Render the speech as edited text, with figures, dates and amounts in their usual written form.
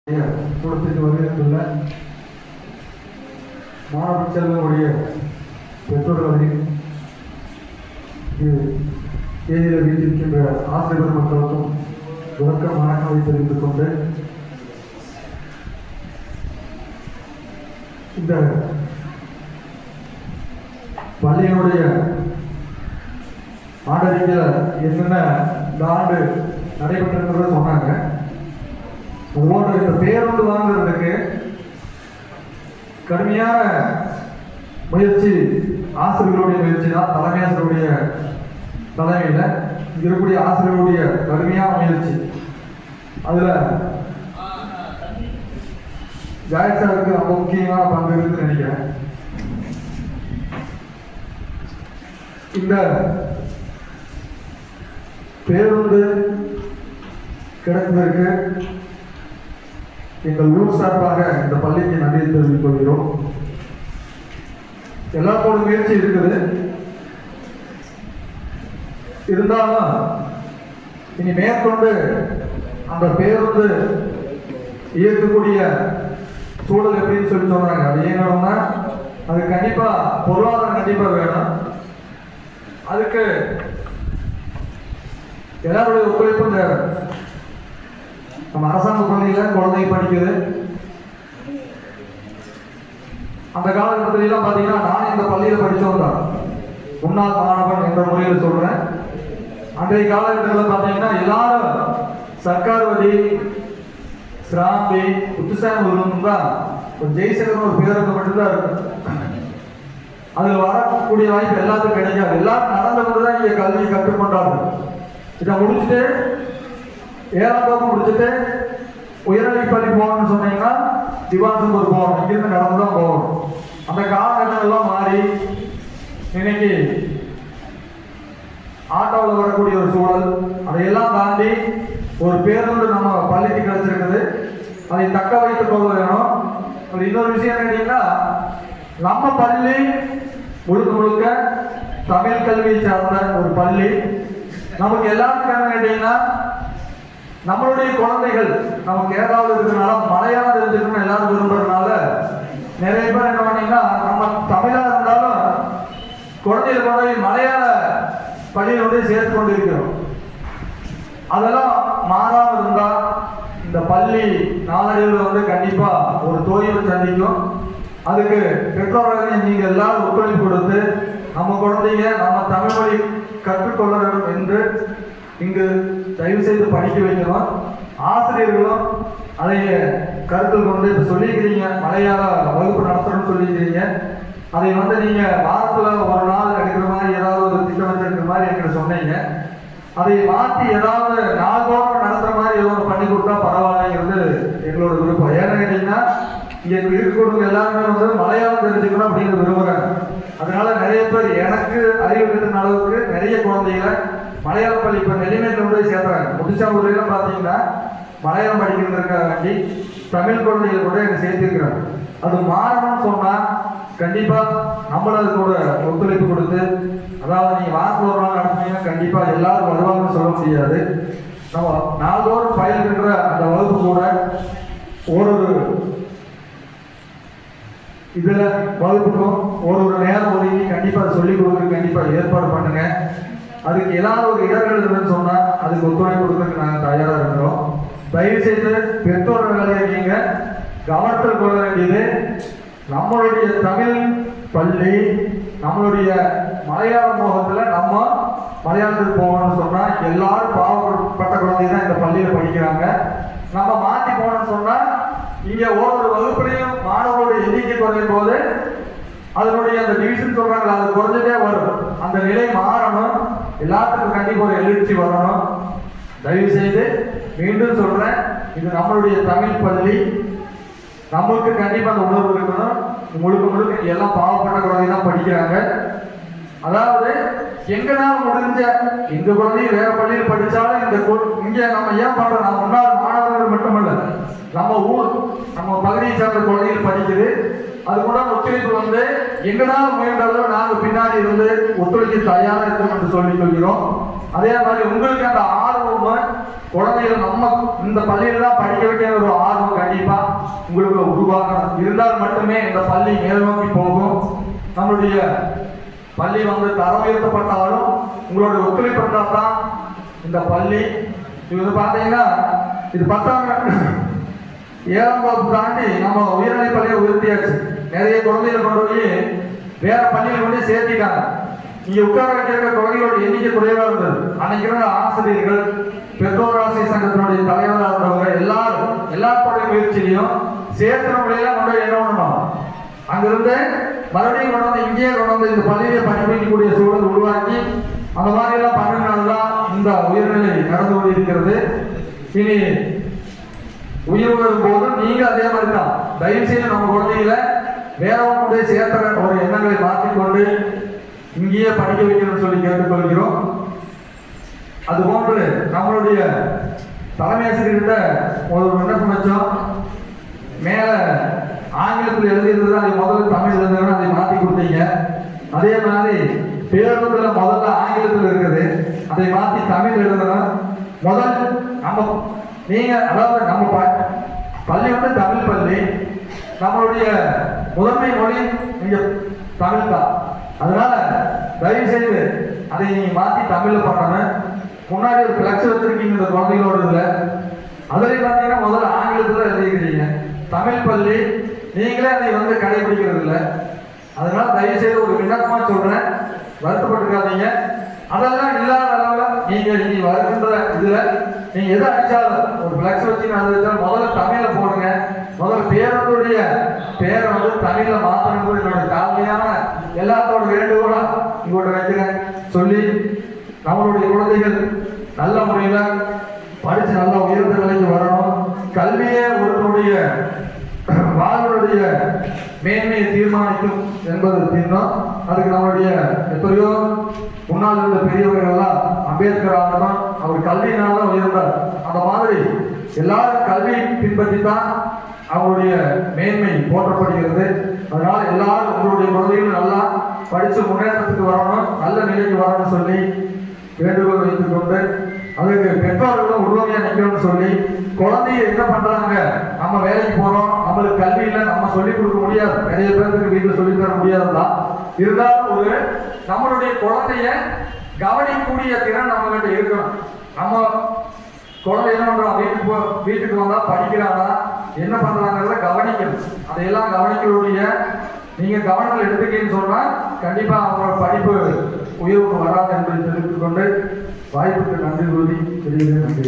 கூடத்திற்கு வருகின்றுள்ள மாணவ செல்வனுடைய பெற்றோர்களையும் தேதியில் வீட்டிருக்கின்ற ஆசிரியர் மக்களுக்கும் வணக்கம் தெரிவித்துக் கொண்டு இந்த பள்ளியினுடைய ஆண்டறிக்கையில் என்னென்ன இந்த ஆண்டு நடைபெற்றிருக்கிறத சொன்னாங்க. அதுபோன்று இந்த பேருந்து வாங்குறதுக்கு கடுமையான முயற்சி ஆசிரியர்களுடைய முயற்சி தான். தலைமை ஆசிரியருடைய தலைமையில் இங்க இருக்கக்கூடிய ஆசிரியர்களுடைய கடுமையான முயற்சி. அதுல ஜாயத் சாருக்கு ரொம்ப முக்கியமான பங்கு இருக்குன்னு நினைக்கிறேன். இந்த பேருந்து கிடைப்பதற்கு எங்கள் ஊர் சார்பாக இந்த பள்ளிக்கு நன்றி தெரிவித்துக் கொள்கிறோம். எல்லாத்தோட முயற்சி இருக்குது. இருந்தாலும் இனி மேற்கொண்டு அந்த பேருந்து இயக்கக்கூடிய சூழல் எப்படின்னு சொல்லி சொல்றாங்க. அது இயங்கணும்னா அது கண்டிப்பா பொருளாதாரம் கண்டிப்பா வேணும். அதுக்கு எல்லாருடைய ஒத்துழைப்பும் தேவை. நம்ம அரசாங்க பள்ளியில குழந்தை படிக்குது. அந்த காலகட்டத்திலாம் பாத்தீங்கன்னா நான் இந்த பள்ளியில படிச்சோம் தான், முன்னாள் மாணவன் என்ற முறையில் சொல்றேன். அன்றைய காலகட்டத்தில் பாத்தீங்கன்னா எல்லாரும் சர்க்கார் வழி சிராந்தி புத்துசாமி தான் ஜெய்சங்கர் ஒரு பேருந்து மட்டும்தான் இருக்கு. அதுல வரக்கூடிய வாய்ப்பு எல்லாத்துக்கும் கிடைக்காது. எல்லாரும் நடந்து கொண்டுதான் இங்க கல்வி கற்றுக்கொண்டார்கள். இதை முடிச்சுட்டு 7ஆம் வகுப்பு முடிச்சுட்டு உயர்நிலை பள்ளி போகணும்னு சொன்னீங்கன்னா திவாசம்பூர் போகணும், இங்கிருந்து நடந்துதான் போகணும். அந்த காலகட்டம் எல்லாம் மாறி இன்னைக்கு ஆட்டோவில் வரக்கூடிய ஒரு சூழல். அதையெல்லாம் தாண்டி ஒரு பேருந்து நம்ம பள்ளிக்கு கிடைச்சிருக்குது. அதை தக்க வைத்துக் கொள்ள வேணும். ஒரு இன்னொரு விஷயம் கேட்டீங்கன்னா, நம்ம பள்ளி முழுக்க முழுக்க தமிழ் கல்வியை சார்ந்த ஒரு பள்ளி. நமக்கு எல்லாருக்கும் என்ன கேட்டீங்கன்னா, நம்மளுடைய குழந்தைகள் நம்ம கேரளாவில் இருக்கிறதுனால மலையாளம் தெரிஞ்சுக்கணும் எல்லாரும் விரும்புறதுனால நிறைய பேர் என்ன பண்ணீங்கன்னா, நம்ம தமிழா இருந்தாலும் குழந்தைகள் கொண்டு மலையாள பள்ளியினுடைய சேர்த்து கொண்டு இருக்கிறோம். அதெல்லாம் மாறாமல் இருந்தா இந்த பள்ளி நாளடைவில் கண்டிப்பா ஒரு தோல்வியை சந்திக்கும். அதுக்கு பெற்றோர்களை நீங்க எல்லாரும் ஒத்துழைப்பு கொடுத்து நம்ம குழந்தைங்க நம்ம தமிழ் மொழி கற்றுக்கொள்ள வேண்டும் என்று இங்கு தயவு செய்து படிக்க வைக்கணும். ஆசிரியர்களும் அதை கருத்தில் கொண்டு இப்போ சொல்லிக்கிறீங்க, மலையாள வகுப்பு நடத்தணும்னு சொல்லிக்கிறீங்க. அதை நீங்க வாரத்துல ஒரு நாள் எடுக்கிற மாதிரி ஏதாவது ஒரு திட்டம் வச்சிருக்கிற மாதிரி என்கிட்ட சொன்னீங்க. அதை மாற்றி ஏதாவது நாள்தோறும் நடத்துற மாதிரி ஏதோ பண்ணி கொடுத்தா பரவாயில்லைங்கிறது எங்களோட விருப்பம். ஏன்னு கேட்டீங்கன்னா, இங்க இருக்கக்கூடிய எல்லாருமே மலையாளம் தெரிஞ்சுக்கணும் அப்படின்னு விரும்புறாங்க. அதனால நிறைய பேர் எனக்கு அறிவு கிட்ட அளவுக்கு நிறைய குழந்தைகளை மலையாள பள்ளி இப்ப நெல்லிமேட்டில் போய் சேர்த்துறாங்க. முத்துச்சாவூர்லாம் பாத்தீங்கன்னா மலையாளம் படிக்கிறதுக்காக வேண்டி தமிழ் குழந்தைகள் கூட இங்க சேர்த்திருக்கிறாங்க. அது மாறணும்னு சொன்னா கண்டிப்பா நம்மளும் அது கூட ஒத்துழைப்பு கொடுத்து, அதாவது நீங்க வாரத்தில் ஒரு நாள் நடத்துனீங்கன்னா கண்டிப்பா எல்லாரும் வருவாங்கன்னு சொல்ல முடியாது. நம்ம நாள்தோறும் பயில்கின்ற அந்த வகுப்பு கூட ஒரு இதுல வகுப்புக்கும் ஒரு நேரம் ஒதுக்கி கண்டிப்பா சொல்லிக் கொடுக்க கண்டிப்பா ஏற்பாடு பண்ணுங்க. அதுக்கு ஏதாவது ஒரு இடர்கள் இருக்குன்னு சொன்னா அதுக்கு ஒத்துழைப்பு கொடுக்கறதுக்கு நாங்கள் தயாரா இருக்கிறோம். தயவு செய்து பெற்றோர்களை நீங்க கவனத்தில் கொள்ள வேண்டியது, நம்மளுடைய தமிழ் பள்ளி நம்மளுடைய மலையாள முகத்துல நம்ம மலையாளத்துக்கு போகணும்னு சொன்னா எல்லாரும் பாவப்பட்ட குழந்தை தான் இந்த பள்ளியில படிக்கிறாங்க. நம்ம மாற்றி போகணும்னு சொன்னா இங்க ஒவ்வொரு வகுப்புலையும் மாணவர்களுடைய எண்ணிக்கை குறையும் போது அதனுடைய அந்த டிவிஷன் சொல்றாங்களா அது குறைஞ்சிட்டே வரும். அந்த நிலை மாறணும். எல்லாத்துக்கும் கண்டிப்பா ஒரு எழுச்சி வரணும். தயவு செய்து மீண்டும் சொல்றேன், இது நம்மளுடைய தமிழ் பள்ளி. நமக்கு கண்டிப்பா அந்த உணர்வு இருக்கணும். முழுக்க முழுக்க எல்லாம் பாவப்பட்ட குழந்தை தான் படிக்கிறாங்க. அதாவது எங்கனால முடிஞ்ச இந்த குழந்தைய வேற பள்ளியில் படிச்சாலும் இங்க நம்ம ஏன் பண்றோம், நம்ம முன்னாள் மாணவர்கள் மட்டுமல்ல, நம்ம ஊர் நம்ம பகுதியை சார்ந்த குழந்தைகள் படிக்குது. அது கூட ஒத்துழைப்பு எங்கனால முயன்றதோ நாங்கள் பின்னாடி இருந்து ஒத்துழைக்க தயாரா இருக்கோம் என்று சொல்லிக் கொள்கிறோம். அதே மாதிரி உங்களுக்கு அந்த ஆர்வம் குழந்தைகள் நம்ம இந்த பள்ளியில தான் படிக்க வைக்கிற ஒரு ஆர்வம் கண்டிப்பா இருந்தால் மட்டுமே இந்த பள்ளி மேல் நோக்கி போகும். நம்மளுடைய பள்ளி தரம் உயர்த்தப்பட்டாலும் உங்களுடைய ஒத்துழைப்பு இருந்தால் தான் இந்த பள்ளி. இது பார்த்தீங்கன்னா இது 10ஆம் 7ஆம் வகுப்பு தாண்டி நம்ம உயர்நிலை பள்ளியை உயர்த்தியாச்சு. நிறைய குழந்தைகளை கொண்டு போய் வேற பள்ளியில் கொண்டு சேர்த்திட்டாங்க. இங்க உட்கார வைக்கிற குழந்தைகளோட எண்ணிக்கை குறைவாக இருந்தது. அன்னைக்கு இருந்த ஆசிரியர்கள், பெற்றோர் ஆசிரியர் சங்கத்தினுடைய தலைவராக இருந்தவங்க எல்லாருடைய முயற்சியிலையும் சேர்த்துற முறையெல்லாம் கொண்டு என்ன பண்ணணும், அங்கிருந்து மறுபடியும் கொண்டு வந்து இங்கேயே கொண்டு வந்து இந்த பள்ளியை படிக்கக்கூடிய சூழல் உருவாக்கி அந்த மாதிரி எல்லாம் பண்ணனால்தான் இந்த உயர்நிலை நடந்து கொண்டிருக்கிறது. இனி உயிர் வரும் போது நீங்க அதே மாதிரி தான் தயவு செய்து நம்ம குழந்தைகளை வேற ஒன்றை சேர்த்துற ஒரு எண்ணங்களை மாற்றிக்கொண்டு இங்கேயே படிக்க வைக்கணும்னு சொல்லி கேட்டுக்கொள்கிறோம். அதுபோன்று நம்மளுடைய தலைமை ஆசிரியர்கிட்ட ஒரு விண்ணப்பம் வச்சோம். மேல ஆங்கிலத்தில் எழுதியிருந்தது அதை முதல்ல தமிழ் எழுதுறதுன்னு அதை மாற்றி கொடுத்தீங்க. அதே மாதிரி பேருந்துல முதல்ல ஆங்கிலத்தில் இருக்குது, அதை மாற்றி தமிழ் எழுதணும். முதல் நம்ம நீங்க அதாவது நம்ம பள்ளி தமிழ் பள்ளி, நம்மளுடைய முதன்மை மொழி இங்க தமிழ் தான். அதனால தயவு செய்து அதை நீங்க மாற்றி தமிழ்ல பண்ணணும். முன்னாடி ஒரு பிளக்ஸ் வச்சிருக்கீங்க இந்த குழந்தைகளோட இதுல, அதுல பார்த்தீங்கன்னா முதல்ல ஆங்கிலத்துல எழுதிக்கிறீங்க. தமிழ் பள்ளி நீங்களே அதை கடைபிடிக்கிறது இல்லை. அதனால தயவு செய்து ஒரு விண்ணப்பமா சொல்றேன், வருத்தப்பட்டுக்காதீங்க. அதெல்லாம் இல்லாத அளவுல நீங்க இனி வருகின்ற இதுல நீங்க எதை அடிச்சாலும் ஒரு பிளக்ஸ் வச்சு அதை வச்சாலும் முதல்ல தமிழ்ல போடுங்க. முதல்ல பேருந்துடைய பேரை தமிழ்ல மாற்றணும். என்னோட தாழ்மையான எல்லாத்தோட வேண்டுகோளா இங்கோட வைக்கிறேன் சொல்லி நம்மளுடைய குழந்தைகள் நல்ல முறையில படிச்சு நல்ல உயர்ந்த நிலைக்கு வரணும். கல்வியே ஒருவருடைய வாழ்வுடைய மேன்மையை தீர்மானிக்கும் என்பது தீர்மானம். அதுக்கு நம்மளுடைய எத்தனையோ முன்னால் இருந்த பெரியவர்கள்லாம், அம்பேத்கர் ஆகட்டும், அவர் கல்வியினால தான் உயர்ந்தார். அந்த மாதிரி எல்லாரும் கல்வி பின்பற்றி தான் அவருடைய மேன்மை போற்றப்படுகிறது. அதனால எல்லாரும் உங்களுடைய குழந்தைகள் நல்லா படிச்சு முன்னேற்றத்துக்கு வரணும், நல்ல நிலைக்கு வரணும்னு சொல்லி வேண்டுகோள் வைத்துக் கொண்டு அதுக்கு பெற்றோர்களும் உறுதுணையா நிற்கணும்னு சொல்லி குழந்தைய என்ன பண்றாங்க, நம்ம வேலைக்கு போறோம், நம்மளுக்கு கல்வி இல்லை, நம்ம சொல்லிக் கொடுக்க முடியாது, நிறைய பேருக்கு வீட்டில் சொல்லி தர முடியாதுதான். இருந்தாலும் ஒரு நம்மளுடைய குழந்தைய கவனிக்கக்கூடிய திறன் நம்ம கிட்ட இருக்கணும். நம்ம குழந்தை என்ன பண்றோம், வீட்டுக்கு வந்தா படிக்கிறானா என்ன பண்றாங்கிறத கவனிக்கணும். அதையெல்லாம் கவனிக்கக்கூடிய நீங்க கவனத்தில் எடுத்துக்கன்னு சொன்னா கண்டிப்பா அவங்களோட படிப்பு உயர்வுக்கு வராது என்பதை தெரிவித்துக் கொண்டு வாய்ப்புக்கு நன்றி கூறி நன்றி.